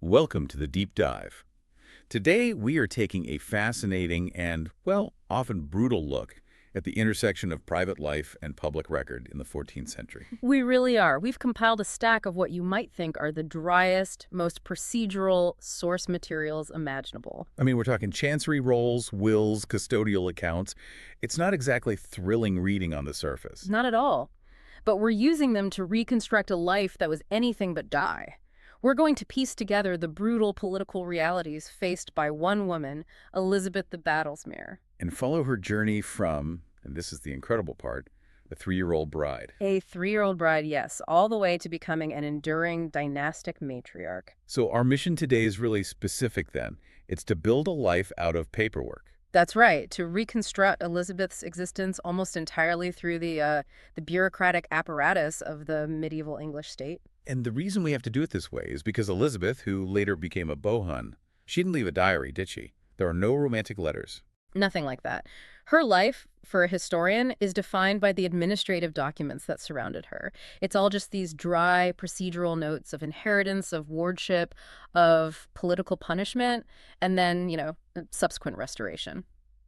Welcome to the Deep Dive. Today, we are taking a fascinating and, well, often brutal look at the intersection of private life and public record in the 14th century. We really are. We've compiled a stack of what you might think are the driest, most procedural source materials imaginable. I mean, we're talking chancery rolls, wills, custodial accounts. It's not exactly thrilling reading on the surface. Not at all. But we're using them to reconstruct a life that was anything but die. We're going to piece together the brutal political realities faced by one woman, Elizabeth the Battlesmere. And follow her journey from, and this is the incredible part, a 3-year-old bride. A 3-year-old bride, yes, all the way to becoming an enduring dynastic matriarch. So our mission today is really specific then. It's to build a life out of paperwork. That's right, to reconstruct Elizabeth's existence almost entirely through the bureaucratic apparatus of the medieval English state. And the reason we have to do it this way is because Elizabeth, who later became a bohun, she didn't leave a diary, did she? There are no romantic letters. Nothing like that. Her life, for a historian, is defined by the administrative documents that surrounded her. It's all just these dry procedural notes of inheritance, of wardship, of political punishment, and then, subsequent restoration.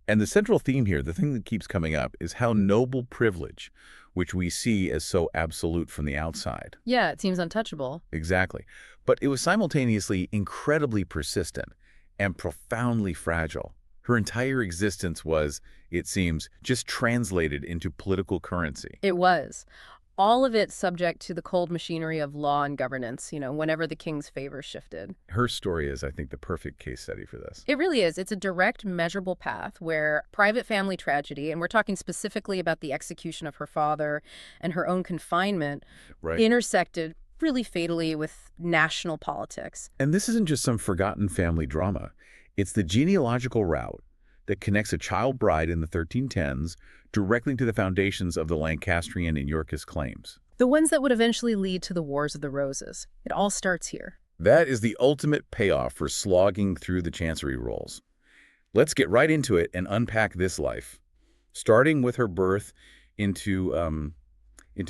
And the central theme here, the thing that keeps coming up, is how noble privilege, which we see as so absolute from the outside. Yeah, it seems untouchable. Exactly. But it was simultaneously incredibly persistent and profoundly fragile. Her entire existence was, it seems, just translated into political currency. It was. All of it subject to the cold machinery of law and governance, whenever the king's favor shifted. Her story is, I think, the perfect case study for this. It really is. It's a direct, measurable path where private family tragedy, and we're talking specifically about the execution of her father and her own confinement, Right. intersected really fatally with national politics. And this isn't just some forgotten family drama. It's the genealogical route that connects a child bride in the 1310s directly to the foundations of the Lancastrian and Yorkist claims. The ones that would eventually lead to the Wars of the Roses. It all starts here. That is the ultimate payoff for slogging through the chancery rolls. Let's get right into it and unpack this life, starting with her birth into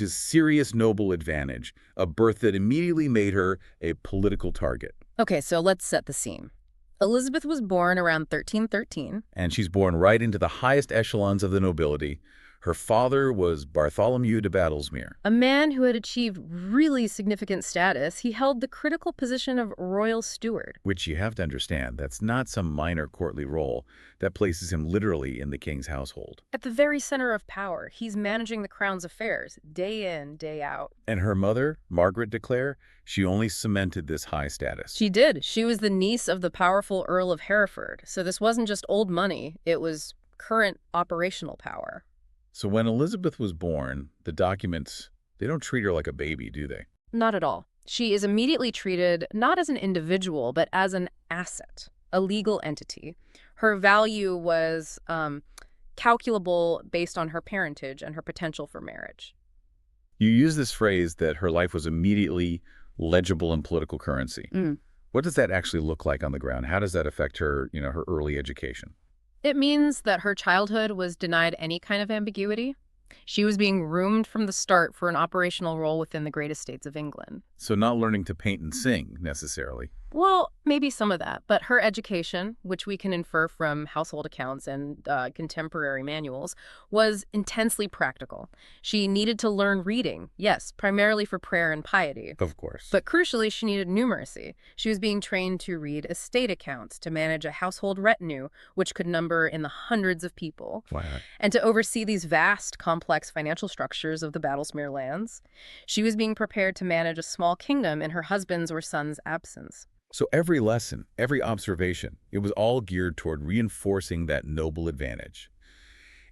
serious noble advantage, a birth that immediately made her a political target. Okay, so let's set the scene. Elizabeth was born around 1313. And she's born right into the highest echelons of the nobility. Her father was Bartholomew de Battlesmere. A man who had achieved really significant status. He held the critical position of royal steward. Which you have to understand, that's not some minor courtly role. That places him literally in the king's household. At the very center of power, he's managing the crown's affairs, day in, day out. And her mother, Margaret de Clare, she only cemented this high status. She did. She was the niece of the powerful Earl of Hereford. So this wasn't just old money, it was current operational power. So when Elizabeth was born, the documents, they don't treat her like a baby, do they? Not at all. She is immediately treated not as an individual, but as an asset, a legal entity. Her value was calculable based on her parentage and her potential for marriage. You use this phrase that her life was immediately legible in political currency. What does that actually look like on the ground? How does that affect her, her early education? It means that her childhood was denied any kind of ambiguity. She was being groomed from the start for an operational role within the great estates of England. So not learning to paint and sing, necessarily. Well, maybe some of that, but her education, which we can infer from household accounts and contemporary manuals, was intensely practical. She needed to learn reading, yes, primarily for prayer and piety. Of course. But crucially, she needed numeracy. She was being trained to read estate accounts, to manage a household retinue, which could number in the hundreds of people, Wow. and to oversee these vast, complex financial structures of the Battlesmere lands. She was being prepared to manage a small kingdom in her husband's or son's absence. So every lesson, every observation, it was all geared toward reinforcing that noble advantage.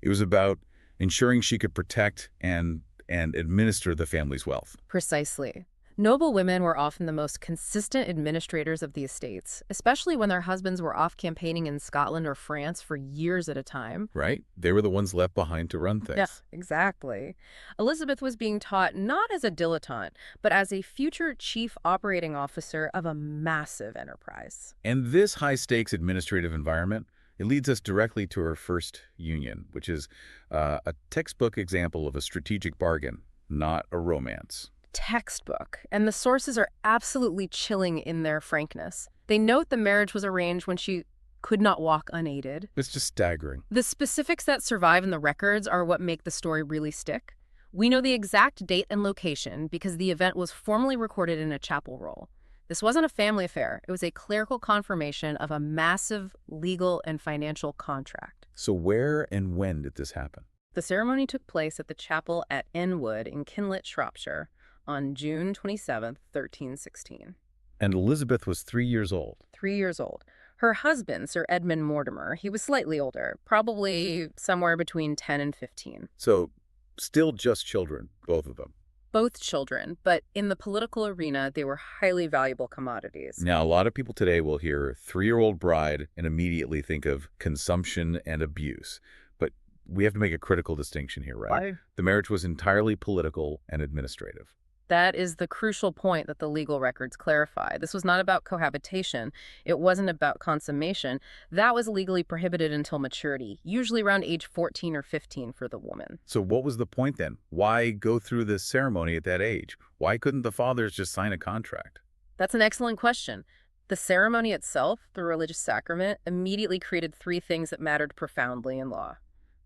It was about ensuring she could protect and administer the family's wealth. Precisely. Noble women were often the most consistent administrators of the estates, especially when their husbands were off campaigning in Scotland or France for years at a time. Right? They were the ones left behind to run things. Yeah, exactly. Elizabeth was being taught not as a dilettante, but as a future chief operating officer of a massive enterprise. And this high-stakes administrative environment, it leads us directly to her first union, which is a textbook example of a strategic bargain, not a romance. textbook, and the sources are absolutely chilling in their frankness. They note the marriage was arranged when she could not walk unaided. It's just staggering. The specifics that survive in the records are what make the story really stick. We know the exact date and location because the event was formally recorded in a chapel roll. This wasn't a family affair. It was a clerical confirmation of a massive legal and financial contract. So where and when did this happen? The ceremony took place at the chapel at Enwood in Kinlet, Shropshire, on June 27, 1316. And Elizabeth was 3 years old. 3 years old. Her husband, Sir Edmund Mortimer, he was slightly older, probably somewhere between 10 and 15. So still just children, both of them. Both children, but in the political arena, they were highly valuable commodities. Now, a lot of people today will hear 3-year-old bride and immediately think of consumption and abuse. But we have to make a critical distinction here, right? Why? The marriage was entirely political and administrative. That is the crucial point that the legal records clarify. This was not about cohabitation. It wasn't about consummation. That was legally prohibited until maturity, usually around age 14 or 15 for the woman. So what was the point then? Why go through this ceremony at that age? Why couldn't the fathers just sign a contract? That's an excellent question. The ceremony itself, the religious sacrament, immediately created 3 things that mattered profoundly in law.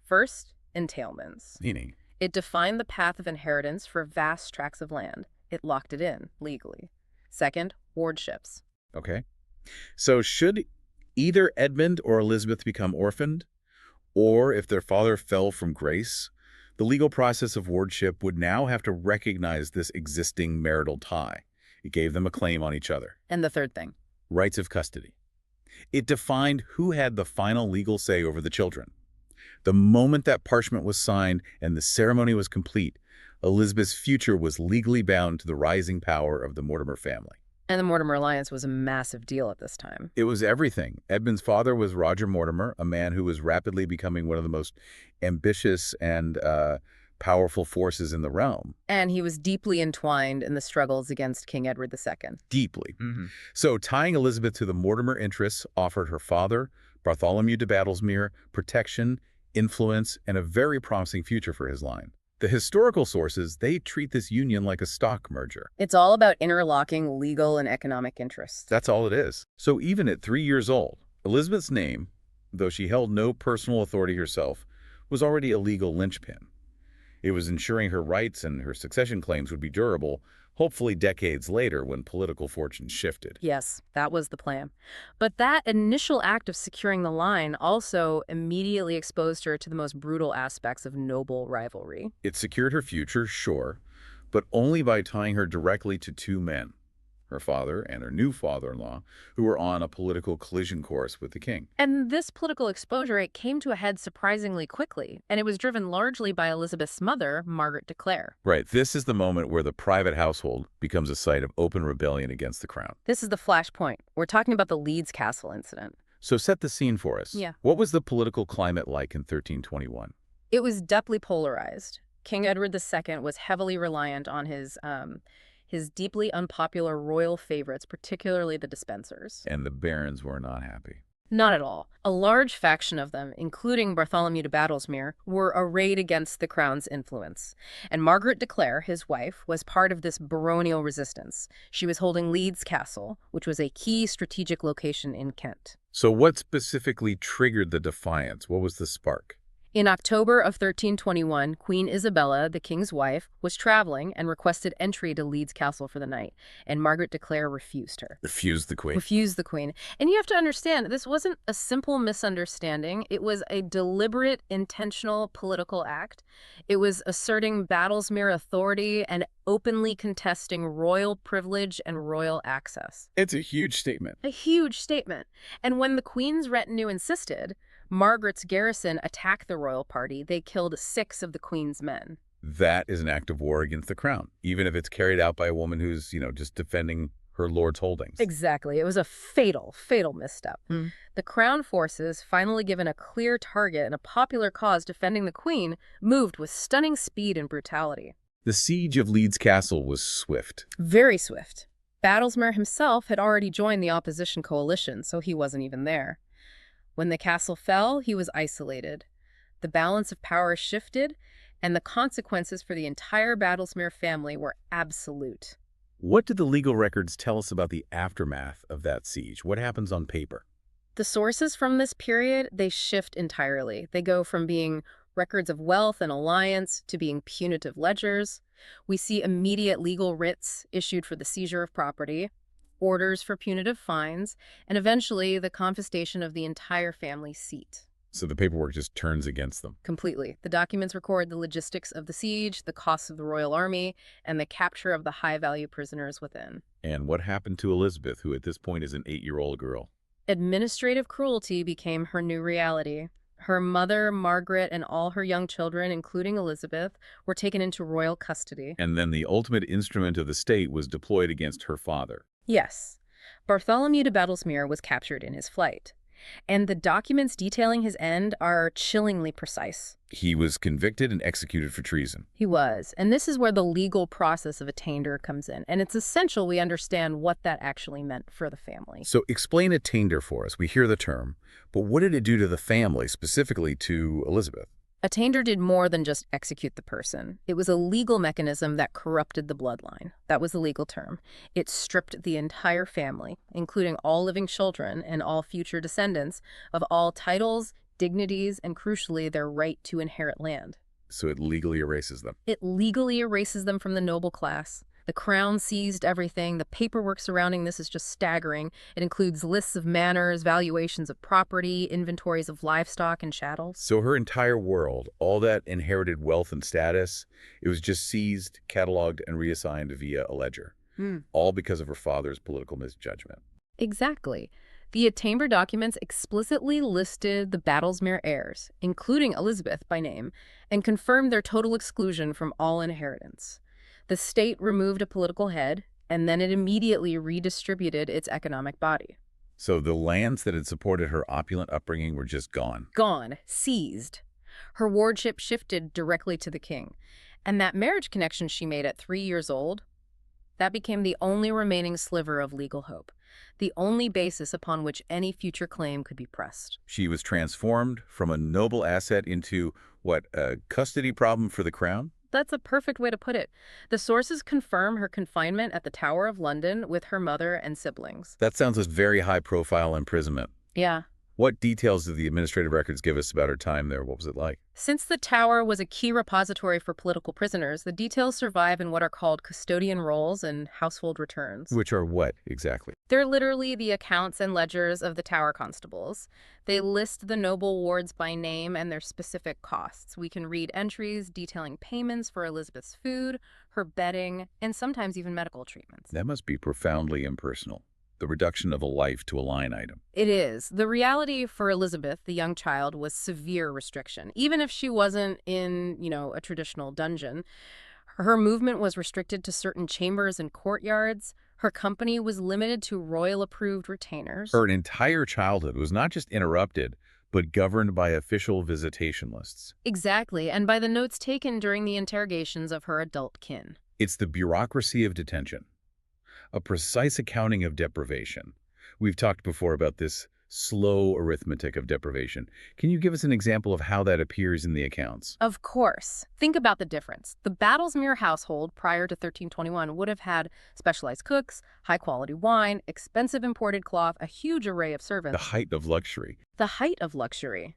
First, entailments. Meaning? It defined the path of inheritance for vast tracts of land. It locked it in, legally. Second, wardships. Okay. So should either Edmund or Elizabeth become orphaned, or if their father fell from grace, the legal process of wardship would now have to recognize this existing marital tie. It gave them a claim on each other. And the third thing. Rights of custody. It defined who had the final legal say over the children. The moment that parchment was signed and the ceremony was complete, Elizabeth's future was legally bound to the rising power of the Mortimer family. And the Mortimer alliance was a massive deal at this time. It was everything. Edmund's father was Roger Mortimer, a man who was rapidly becoming one of the most ambitious and powerful forces in the realm. And he was deeply entwined in the struggles against King Edward II. Deeply. So tying Elizabeth to the Mortimer interests offered her father, Bartholomew de Battlesmere, protection, influence, and a very promising future for his line. The historical sources, they treat this union like a stock merger. It's all about interlocking legal and economic interests. That's all it is. So even at 3 years old, Elizabeth's name, though she held no personal authority herself, was already a legal linchpin. It was ensuring her rights and her succession claims would be durable, hopefully decades later when political fortunes shifted. Yes, that was the plan. But that initial act of securing the line also immediately exposed her to the most brutal aspects of noble rivalry. It secured her future, sure, but only by tying her directly to 2 men, her father and her new father-in-law, who were on a political collision course with the king. And this political exposure, it came to a head surprisingly quickly, and it was driven largely by Elizabeth's mother, Margaret de Clare. Right, this is the moment where the private household becomes a site of open rebellion against the crown. This is the flashpoint. We're talking about the Leeds Castle incident. So set the scene for us. Yeah. What was the political climate like in 1321? It was deeply polarized. King Edward II was heavily reliant on his deeply unpopular royal favorites, particularly the Despensers. And the barons were not happy. Not at all. A large faction of them, including Bartholomew de Battlesmere, were arrayed against the crown's influence. And Margaret de Clare, his wife, was part of this baronial resistance. She was holding Leeds Castle, which was a key strategic location in Kent. So what specifically triggered the defiance? What was the spark? In October of 1321, Queen Isabella, the king's wife, was traveling and requested entry to Leeds Castle for the night, and Margaret de Clare refused her. Refused the queen. Refused the queen. And you have to understand, this wasn't a simple misunderstanding. It was a deliberate, intentional political act. It was asserting Battlesmere authority and openly contesting royal privilege and royal access. It's a huge statement. A huge statement. And when the queen's retinue insisted, Margaret's garrison attacked the royal party. They killed 6 of the queen's men. That is an act of war against the crown, even if it's carried out by a woman who's, just defending her lord's holdings. Exactly. It was a fatal, fatal misstep. The crown forces, finally given a clear target and a popular cause defending the queen, moved with stunning speed and brutality. The siege of Leeds Castle was swift. Very swift. Battlesmere himself had already joined the opposition coalition, so he wasn't even there. When the castle fell, he was isolated. The balance of power shifted, and the consequences for the entire Battlesmere family were absolute. What do the legal records tell us about the aftermath of that siege? What happens on paper? The sources from this period, they shift entirely. They go from being records of wealth and alliance to being punitive ledgers. We see immediate legal writs issued for the seizure of property, orders for punitive fines, and eventually the confiscation of the entire family seat. So the paperwork just turns against them. Completely. The documents record the logistics of the siege, the costs of the royal army, and the capture of the high-value prisoners within. And what happened to Elizabeth, who at this point is an 8-year-old girl? Administrative cruelty became her new reality. Her mother, Margaret, and all her young children, including Elizabeth, were taken into royal custody. And then the ultimate instrument of the state was deployed against her father. Yes, Bartholomew de Battlesmere was captured in his flight, and the documents detailing his end are chillingly precise. He was convicted and executed for treason. He was, and this is where the legal process of attainder comes in, and it's essential we understand what that actually meant for the family. So explain attainder for us. We hear the term, but what did it do to the family, specifically to Elizabeth? Attainder did more than just execute the person. It was a legal mechanism that corrupted the bloodline. That was the legal term. It stripped the entire family, including all living children and all future descendants, of all titles, dignities, and crucially, their right to inherit land. So it legally erases them. It legally erases them from the noble class. The crown seized everything. The paperwork surrounding this is just staggering. It includes lists of manors, valuations of property, inventories of livestock and chattels. So her entire world, all that inherited wealth and status, it was just seized, cataloged, and reassigned via a ledger. All because of her father's political misjudgment. Exactly. The attainder documents explicitly listed the Battlesmere heirs, including Elizabeth by name, and confirmed their total exclusion from all inheritance. The state removed a political head, and then it immediately redistributed its economic body. So the lands that had supported her opulent upbringing were just gone. Gone. Seized. Her wardship shifted directly to the king. And that marriage connection she made at 3 years old, that became the only remaining sliver of legal hope, the only basis upon which any future claim could be pressed. She was transformed from a noble asset into, what, a custody problem for the crown? That's a perfect way to put it. The sources confirm her confinement at the Tower of London with her mother and siblings. That sounds like very high-profile imprisonment. Yeah. What details do the administrative records give us about her time there? What was it like? Since the Tower was a key repository for political prisoners, the details survive in what are called custodian rolls and household returns. Which are what, exactly? They're literally the accounts and ledgers of the Tower constables. They list the noble wards by name and their specific costs. We can read entries detailing payments for Elizabeth's food, her bedding, and sometimes even medical treatments. That must be profoundly impersonal. The reduction of a life to a line item. It is. The reality for Elizabeth, the young child, was severe restriction. Even if she wasn't in, a traditional dungeon, her movement was restricted to certain chambers and courtyards. Her company was limited to royal-approved retainers. Her entire childhood was not just interrupted, but governed by official visitation lists. Exactly, and by the notes taken during the interrogations of her adult kin. It's the bureaucracy of detention. A precise accounting of deprivation. We've talked before about this slow arithmetic of deprivation. Can you give us an example of how that appears in the accounts? Of course. Think about the difference. The Battlesmere household prior to 1321 would have had specialized cooks, high-quality wine, expensive imported cloth, a huge array of servants. The height of luxury. The height of luxury.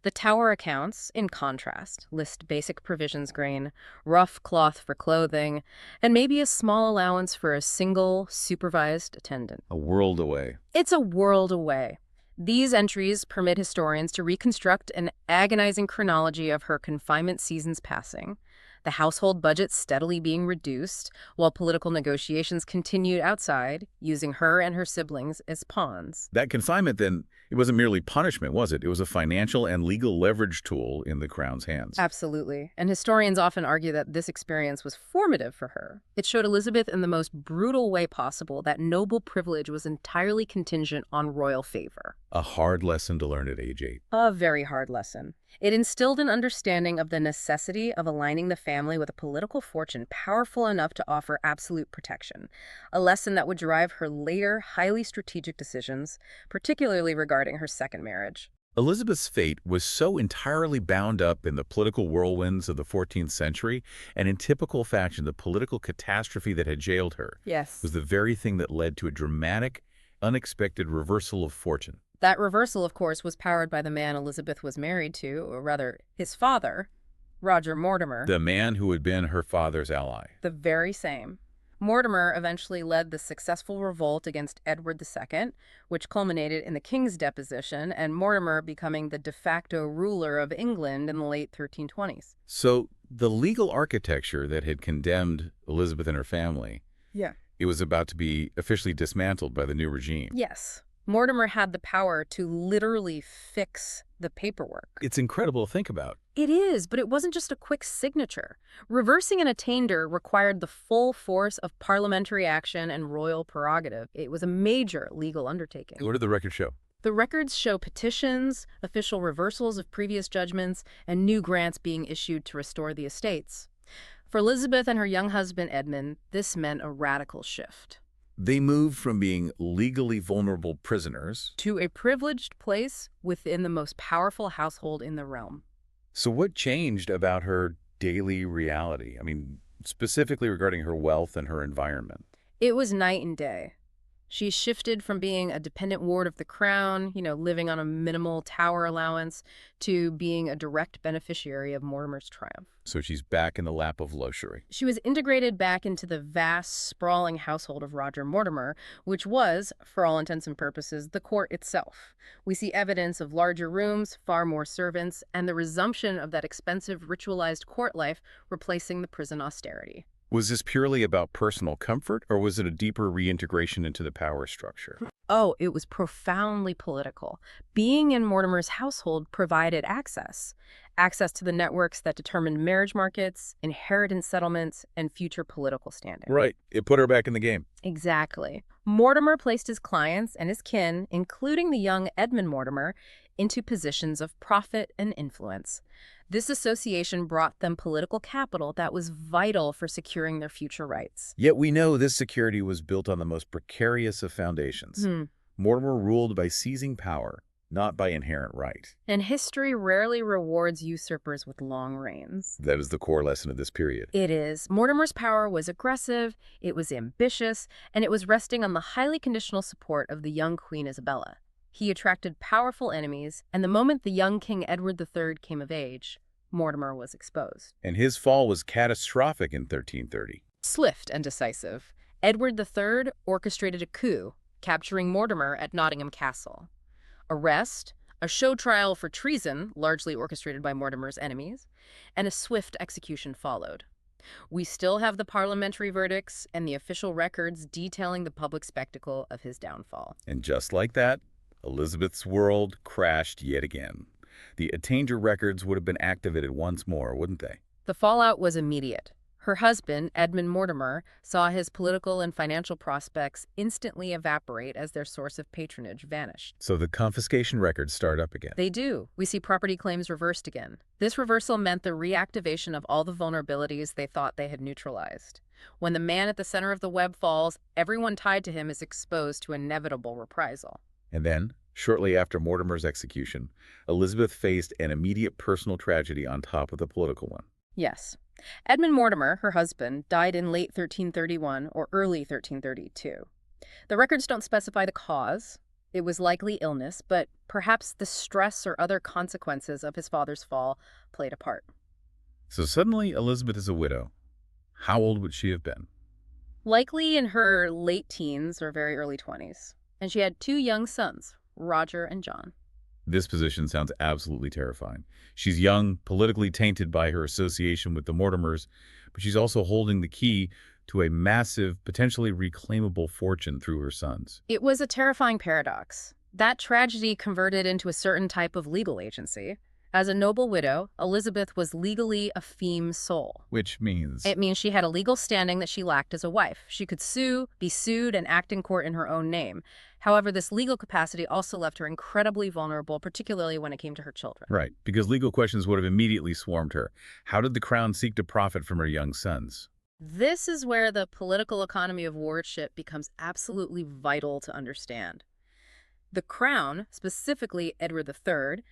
The Tower accounts, in contrast, list basic provisions grain, rough cloth for clothing, and maybe a small allowance for a single supervised attendant. A world away. It's a world away. These entries permit historians to reconstruct an agonizing chronology of her confinement seasons passing, the household budget steadily being reduced, while political negotiations continued outside, using her and her siblings as pawns. That confinement, then, it wasn't merely punishment, was it? It was a financial and legal leverage tool in the crown's hands. Absolutely. And historians often argue that this experience was formative for her. It showed Elizabeth in the most brutal way possible that noble privilege was entirely contingent on royal favor. A hard lesson to learn at age 8. A very hard lesson. It instilled an understanding of the necessity of aligning the family with a political fortune powerful enough to offer absolute protection, a lesson that would drive her later highly strategic decisions, particularly regarding her second marriage. Elizabeth's fate was so entirely bound up in the political whirlwinds of the 14th century, and in typical fashion, the political catastrophe that had jailed her Yes. was the very thing that led to a dramatic, unexpected reversal of fortune. That reversal, of course, was powered by the man Elizabeth was married to, or rather, his father, Roger Mortimer, The man who had been her father's ally. the very same. Mortimer eventually led the successful revolt against Edward II, which culminated in the king's deposition and Mortimer becoming the de facto ruler of England in the late 1320s. So the legal architecture that had condemned Elizabeth and her family, Yeah. it was about to be officially dismantled by the new regime. Yes. Mortimer had the power to literally fix the paperwork. It's incredible to think about. It is, but it wasn't just a quick signature. Reversing an attainder required the full force of parliamentary action and royal prerogative. It was a major legal undertaking. What did the record show? The records show petitions, official reversals of previous judgments, and new grants being issued to restore the estates. For Elizabeth and her young husband Edmund, this meant a radical shift. They moved from being legally vulnerable prisoners. To a privileged place within the most powerful household in the realm. So what changed about her daily reality? I mean, specifically regarding her wealth and her environment. It was night and day. She shifted from being a dependent ward of the crown, living on a minimal tower allowance, to being a direct beneficiary of Mortimer's triumph. So she's back in the lap of luxury. She was integrated back into the vast, sprawling household of Roger Mortimer, which was, for all intents and purposes, the court itself. We see evidence of larger rooms, far more servants, and the resumption of that expensive, ritualized court life, replacing the prison austerity. Was this purely about personal comfort, or was it a deeper reintegration into the power structure? Oh, it was profoundly political. Being in Mortimer's household provided access. Access to the networks that determined marriage markets, inheritance settlements, and future political standing. Right. It put her back in the game. Exactly. Mortimer placed his clients and his kin, including the young Edmund Mortimer, into positions of profit and influence. This association brought them political capital that was vital for securing their future rights. Yet we know this security was built on the most precarious of foundations. Mortimer ruled by seizing power, not by inherent right. And history rarely rewards usurpers with long reigns. That is the core lesson of this period. It is. Mortimer's power was aggressive, it was ambitious, and it was resting on the highly conditional support of the young Queen Isabella. He attracted powerful enemies, and the moment the young King Edward III came of age, Mortimer was exposed. And his fall was catastrophic in 1330. Swift and decisive, Edward III orchestrated a coup, capturing Mortimer at Nottingham Castle. Arrest, a show trial for treason, largely orchestrated by Mortimer's enemies, and a swift execution followed. We still have the parliamentary verdicts and the official records detailing the public spectacle of his downfall. And just like that, Elizabeth's world crashed yet again. The attainder records would have been activated once more, wouldn't they? The fallout was immediate. Her husband, Edmund Mortimer, saw his political and financial prospects instantly evaporate as their source of patronage vanished. So the confiscation records start up again. They do. We see property claims reversed again. This reversal meant the reactivation of all the vulnerabilities they thought they had neutralized. When the man at the center of the web falls, everyone tied to him is exposed to inevitable reprisal. And then, shortly after Mortimer's execution, Elizabeth faced an immediate personal tragedy on top of the political one. Yes. Edmund Mortimer, her husband, died in late 1331 or early 1332. The records don't specify the cause. It was likely illness, but perhaps the stress or other consequences of his father's fall played a part. So suddenly, Elizabeth is a widow. How old would she have been? Likely in her late teens or very early 20s. And she had two young sons, Roger and John. This position sounds absolutely terrifying. She's young, politically tainted by her association with the Mortimers, but she's also holding the key to a massive, potentially reclaimable fortune through her sons. It was a terrifying paradox. That tragedy converted into a certain type of legal agency. As a noble widow, Elizabeth was legally a feme sole. Which means? It means she had a legal standing that she lacked as a wife. She could sue, be sued, and act in court in her own name. However, this legal capacity also left her incredibly vulnerable, particularly when it came to her children. Right, because legal questions would have immediately swarmed her. How did the crown seek to profit from her young sons? This is where the political economy of wardship becomes absolutely vital to understand. The crown, specifically Edward III,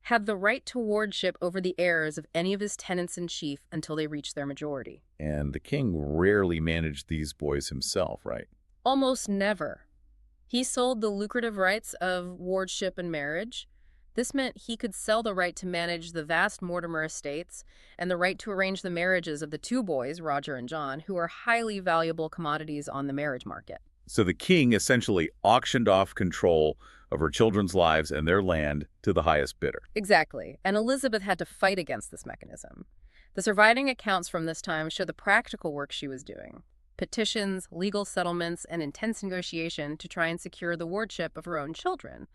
had the right to wardship over the heirs of any of his tenants-in-chief until they reached their majority. And the king rarely managed these boys himself, right? Almost never. He sold the lucrative rights of wardship and marriage. This meant he could sell the right to manage the vast Mortimer estates and the right to arrange the marriages of the two boys, Roger and John, who are highly valuable commodities on the marriage market. So the king essentially auctioned off control of her children's lives and their land to the highest bidder. Exactly, and Elizabeth had to fight against this mechanism. The surviving accounts from this time show the practical work she was doing. Petitions, legal settlements, and intense negotiation to try and secure the wardship of her own children,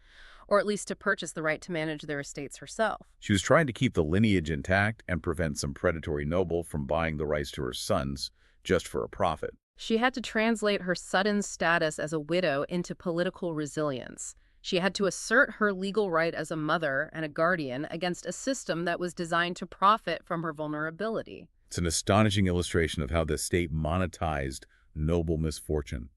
or at least to purchase the right to manage their estates herself. She was trying to keep the lineage intact and prevent some predatory noble from buying the rights to her sons just for a profit. She had to translate her sudden status as a widow into political resilience. She had to assert her legal right as a mother and a guardian against a system that was designed to profit from her vulnerability. It's an astonishing illustration of how the state monetized noble misfortune.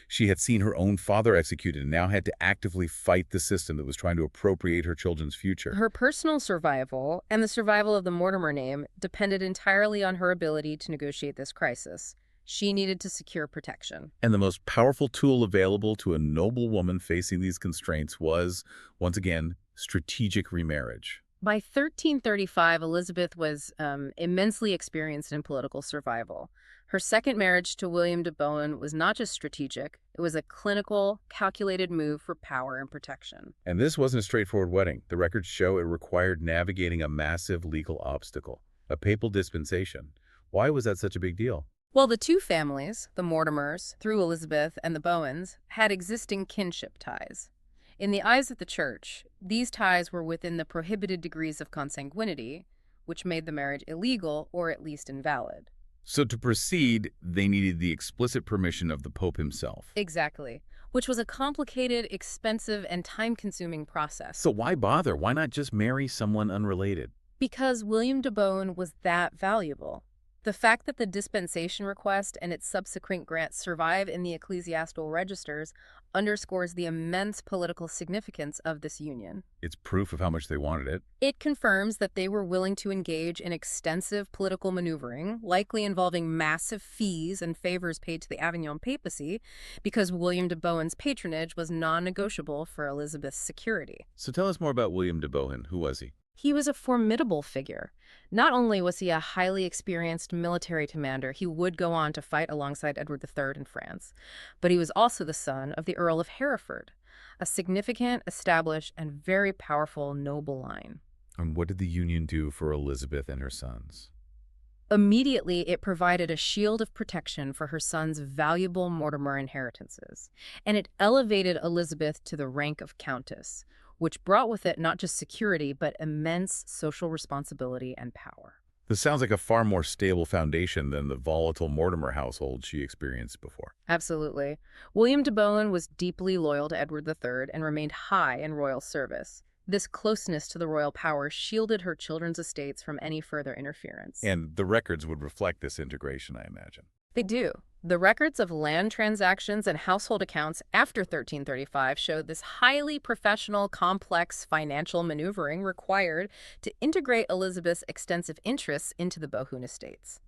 She had seen her own father executed and now had to actively fight the system that was trying to appropriate her children's future. Her personal survival and the survival of the Mortimer name depended entirely on her ability to negotiate this crisis. She needed to secure protection. And the most powerful tool available to a noble woman facing these constraints was, once again, strategic remarriage. By 1335, Elizabeth was immensely experienced in political survival. Her second marriage to William de Bohun was not just strategic, it was a clinical, calculated move for power and protection. And this wasn't a straightforward wedding. The records show it required navigating a massive legal obstacle, a papal dispensation. Why was that such a big deal? Well, the two families, the Mortimers, through Elizabeth, and the Bowens, had existing kinship ties. In the eyes of the Church, these ties were within the prohibited degrees of consanguinity, which made the marriage illegal or at least invalid. So to proceed, they needed the explicit permission of the Pope himself. Exactly, which was a complicated, expensive, and time-consuming process. So why bother? Why not just marry someone unrelated? Because William de Bohun was that valuable. The fact that the dispensation request and its subsequent grant survive in the ecclesiastical registers underscores the immense political significance of this union. It's proof of how much they wanted it. It confirms that they were willing to engage in extensive political maneuvering, likely involving massive fees and favors paid to the Avignon papacy, because William de Bohun's patronage was non-negotiable for Elizabeth's security. So tell us more about William de Bohun. Who was he? He was a formidable figure. Not only was he a highly experienced military commander, he would go on to fight alongside Edward III in France, but he was also the son of the Earl of Hereford, a significant, established, and very powerful noble line. And what did the union do for Elizabeth and her sons? Immediately, it provided a shield of protection for her son's valuable Mortimer inheritances, and it elevated Elizabeth to the rank of countess, which brought with it not just security, but immense social responsibility and power. This sounds like a far more stable foundation than the volatile Mortimer household she experienced before. Absolutely. William de Bohun was deeply loyal to Edward III and remained high in royal service. This closeness to the royal power shielded her children's estates from any further interference. And the records would reflect this integration, I imagine. They do. The records of land transactions and household accounts after 1335 show this highly professional, complex financial maneuvering required to integrate Elizabeth's extensive interests into the Bohun estates.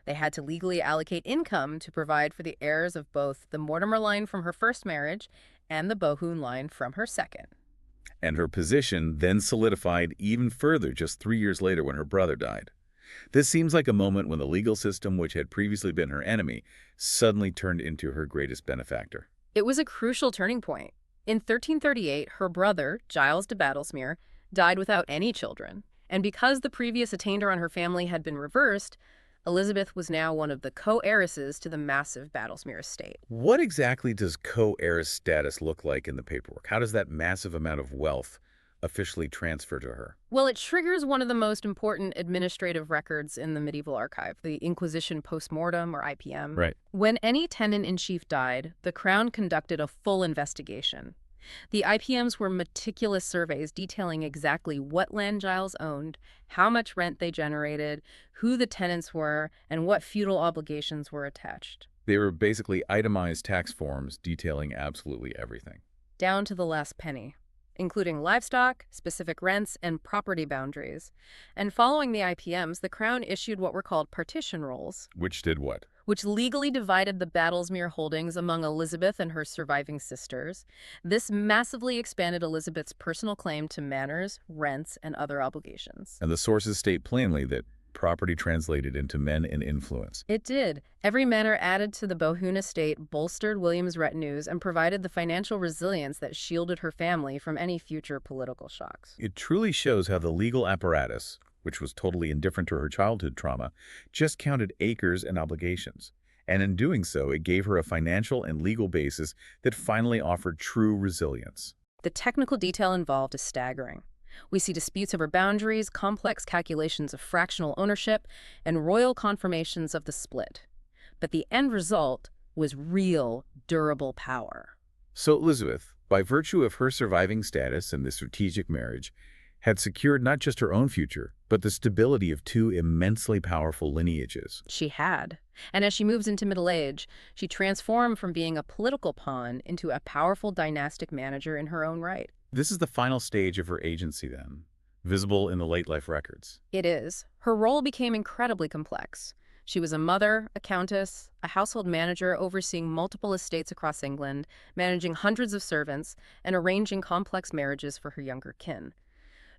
They had to legally allocate income to provide for the heirs of both the Mortimer line from her first marriage and the Bohun line from her second. And her position then solidified even further just 3 years later when her brother died. This seems like a moment when the legal system, which had previously been her enemy, suddenly turned into her greatest benefactor. It was a crucial turning point. In 1338, her brother, Giles de Battlesmere, died without any children. And because the previous attainder on her family had been reversed, Elizabeth was now one of the co-heiresses to the massive Battlesmere estate. What exactly does co-heiress status look like in the paperwork? How does that massive amount of wealth officially transfer to her? Well, it triggers one of the most important administrative records in the medieval archive, the Inquisition Postmortem, or IPM. Right. When any tenant-in-chief died, the Crown conducted a full investigation. The IPMs were meticulous surveys detailing exactly what land Giles owned, how much rent they generated, who the tenants were, and what feudal obligations were attached. They were basically itemized tax forms detailing absolutely everything. down to the last penny, including livestock, specific rents, and property boundaries. And following the IPMs, the Crown issued what were called partition rolls, Which did what? which legally divided the Battlesmere holdings among Elizabeth and her surviving sisters. This massively expanded Elizabeth's personal claim to manors, rents, and other obligations. And the sources state plainly that property translated into men and influence. It did. Every manor added to the Bohun estate bolstered William's retinues and provided the financial resilience that shielded her family from any future political shocks. It truly shows how the legal apparatus, which was totally indifferent to her childhood trauma, just counted acres and obligations. And in doing so, it gave her a financial and legal basis that finally offered true resilience. The technical detail involved is staggering. We see disputes over boundaries, complex calculations of fractional ownership, and royal confirmations of the split. But the end result was real, durable power. So Elizabeth, by virtue of her surviving status and the strategic marriage, had secured not just her own future, but the stability of two immensely powerful lineages. She had. And as she moves into middle age, she transformed from being a political pawn into a powerful dynastic manager in her own right. This is the final stage of her agency then, visible in the late life records. It is. Her role became incredibly complex. She was a mother, a countess, a household manager overseeing multiple estates across England, managing hundreds of servants, and arranging complex marriages for her younger kin.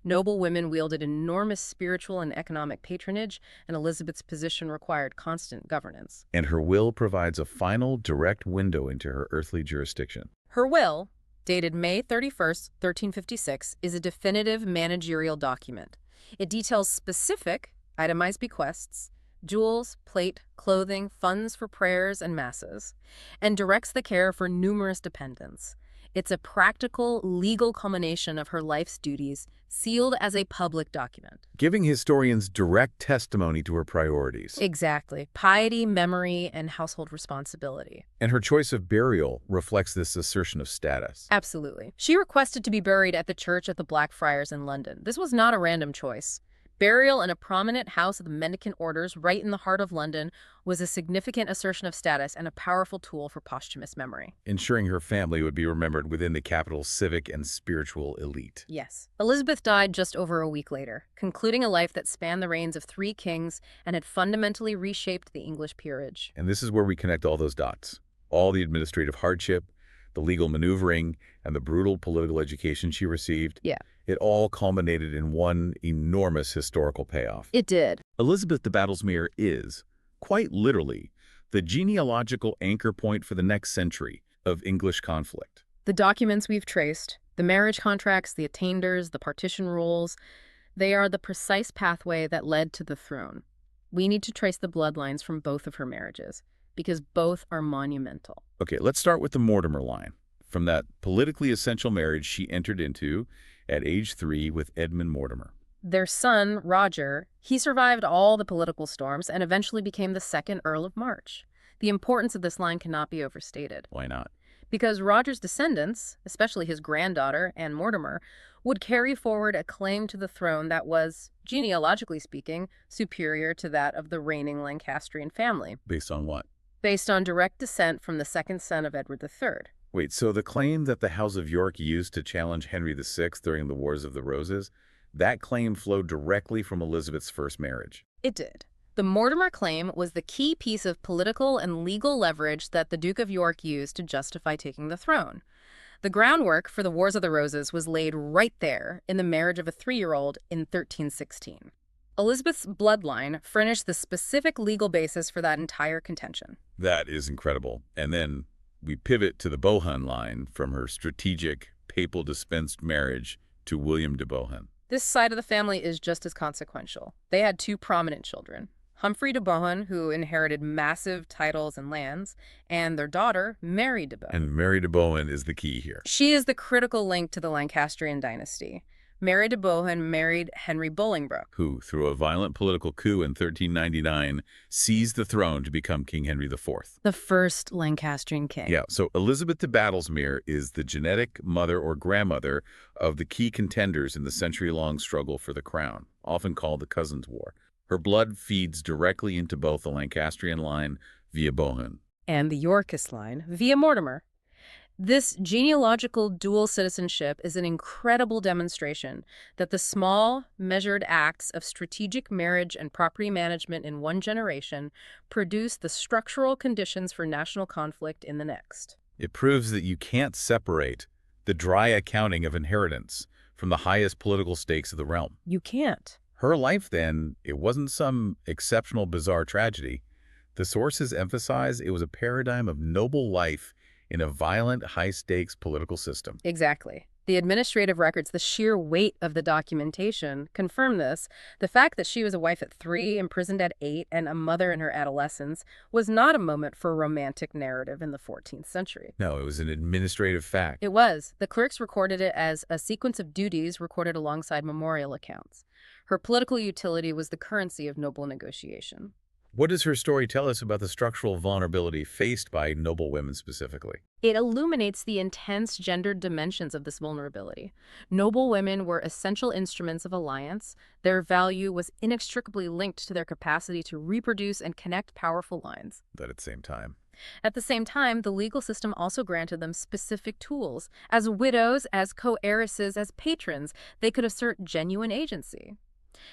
Noble women wielded enormous spiritual and economic patronage, and Elizabeth's position required constant governance. And her will provides a final, direct window into her earthly jurisdiction. Her will, dated May 31st, 1356, is a definitive managerial document. It details specific, itemized bequests, jewels, plate, clothing, funds for prayers and masses, and directs the care for numerous dependents. It's a practical, legal culmination of her life's duties, sealed as a public document. Giving historians direct testimony to her priorities. Exactly. Piety, memory, and household responsibility. And her choice of burial reflects this assertion of status. Absolutely. She requested to be buried at the Church of the Blackfriars in London. This was not a random choice. Burial in a prominent house of the mendicant orders right in the heart of London was a significant assertion of status and a powerful tool for posthumous memory. Ensuring her family would be remembered within the capital's civic and spiritual elite. Yes. Elizabeth died just over a week later, concluding a life that spanned the reigns of 3 kings and had fundamentally reshaped the English peerage. And this is where we connect all those dots. All the administrative hardship, the legal maneuvering, and the brutal political education she received. Yeah. It all culminated in one enormous historical payoff. It did. Elizabeth de Battlesmere is, quite literally, the genealogical anchor point for the next century of English conflict. The documents we've traced, the marriage contracts, the attainders, the partition rules, they are the precise pathway that led to the throne. We need to trace the bloodlines from both of her marriages, because both are monumental. Okay, let's start with the Mortimer line. From that politically essential marriage she entered into at age 3 with Edmund Mortimer. Their son, Roger, he survived all the political storms and eventually became the 2nd Earl of March. The importance of this line cannot be overstated. Why not? Because Roger's descendants, especially his granddaughter, Anne Mortimer, would carry forward a claim to the throne that was, genealogically speaking, superior to that of the reigning Lancastrian family. Based on what? Based on direct descent from the 2nd son of Edward III. Wait, so the claim that the House of York used to challenge Henry VI during the Wars of the Roses, that claim flowed directly from Elizabeth's first marriage? It did. The Mortimer claim was the key piece of political and legal leverage that the Duke of York used to justify taking the throne. The groundwork for the Wars of the Roses was laid right there in the marriage of a 3-year-old in 1316. Elizabeth's bloodline furnished the specific legal basis for that entire contention. That is incredible. And then we pivot to the Bohun line from her strategic, papal-dispensed marriage to William de Bohun. This side of the family is just as consequential. They had 2 prominent children, Humphrey de Bohun, who inherited massive titles and lands, and their daughter, Mary de Bohun. And Mary de Bohun is the key here. She is the critical link to the Lancastrian dynasty. Mary de Bohun married Henry Bolingbroke, who, through a violent political coup in 1399, seized the throne to become King Henry IV. the first Lancastrian king. Yeah, so Elizabeth de Battlesmere is the genetic mother or grandmother of the key contenders in the century-long struggle for the crown, often called the Cousins' War. Her blood feeds directly into both the Lancastrian line via Bohun And the Yorkist line via Mortimer. This genealogical dual citizenship is an incredible demonstration that the small, measured acts of strategic marriage and property management in one generation produce the structural conditions for national conflict in the next. It proves that you can't separate the dry accounting of inheritance from the highest political stakes of the realm. You can't. Her life, then, it wasn't some exceptional, bizarre tragedy. The sources emphasize it was a paradigm of noble life in a violent, high-stakes political system. Exactly. The administrative records, the sheer weight of the documentation confirm this. The fact that she was a wife at 3, imprisoned at 8, and a mother in her adolescence was not a moment for a romantic narrative in the 14th century. No, it was an administrative fact. It was. The clerks recorded it as a sequence of duties recorded alongside memorial accounts. Her political utility was the currency of noble negotiation. What does her story tell us about the structural vulnerability faced by noble women specifically? It illuminates the intense gendered dimensions of this vulnerability. Noble women were essential instruments of alliance. Their value was inextricably linked to their capacity to reproduce and connect powerful lines. But at the same time, At the same time, the legal system also granted them specific tools. As widows, as co-heiresses, as patrons, they could assert genuine agency.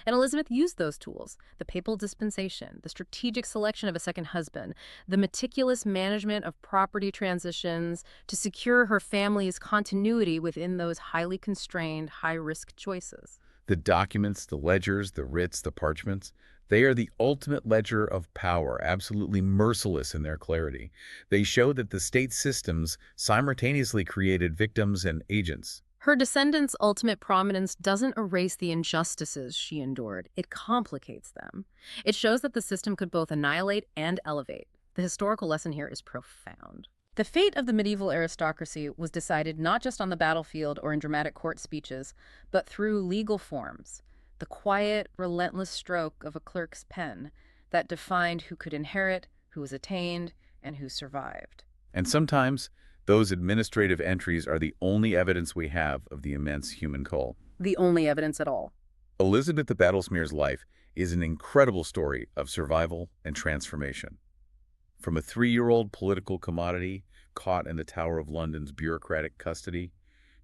And Elizabeth used those tools: the papal dispensation, the strategic selection of a second husband, the meticulous management of property transitions to secure her family's continuity within those highly constrained, high-risk choices. the documents, the ledgers, the writs, the parchments, they are the ultimate ledger of power, absolutely merciless in their clarity. They show that the state systems simultaneously created victims and agents. Her descendants' ultimate prominence doesn't erase the injustices she endured. It complicates them. It shows that the system could both annihilate and elevate. The historical lesson here is profound. The fate of the medieval aristocracy was decided not just on the battlefield or in dramatic court speeches, but through legal forms. The quiet, relentless stroke of a clerk's pen that defined who could inherit, who was attained, and who survived. And sometimes, those administrative entries are the only evidence we have of the immense human toll. The only evidence at all. Elizabeth the Battlesmere's life is an incredible story of survival and transformation. From a 3-year-old political commodity caught in the Tower of London's bureaucratic custody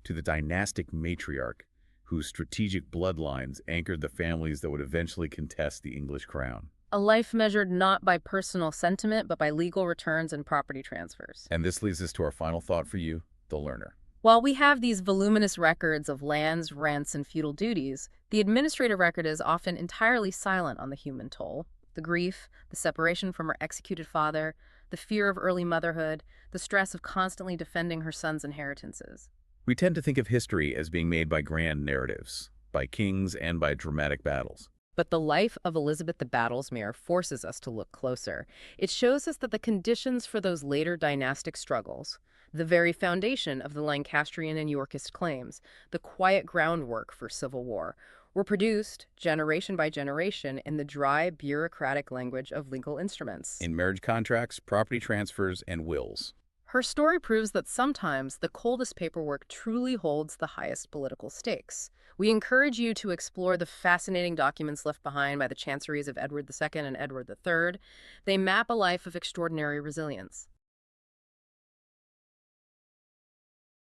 to the dynastic matriarch whose strategic bloodlines anchored the families that would eventually contest the English crown. A life measured not by personal sentiment, but by legal returns and property transfers. And this leads us to our final thought for you, the learner. While we have these voluminous records of lands, rents, and feudal duties, the administrative record is often entirely silent on the human toll. The grief, the separation from her executed father, the fear of early motherhood, the stress of constantly defending her son's inheritances. We tend to think of history as being made by grand narratives, by kings and by dramatic battles. But the life of Elizabeth the Battlesmere forces us to look closer. It shows us that the conditions for those later dynastic struggles, the very foundation of the Lancastrian and Yorkist claims, the quiet groundwork for civil war, were produced generation by generation in the dry, bureaucratic language of legal instruments. In marriage contracts, property transfers, and wills. Her story proves that sometimes the coldest paperwork truly holds the highest political stakes. We encourage you to explore the fascinating documents left behind by the chanceries of Edward II and Edward III. They map a life of extraordinary resilience.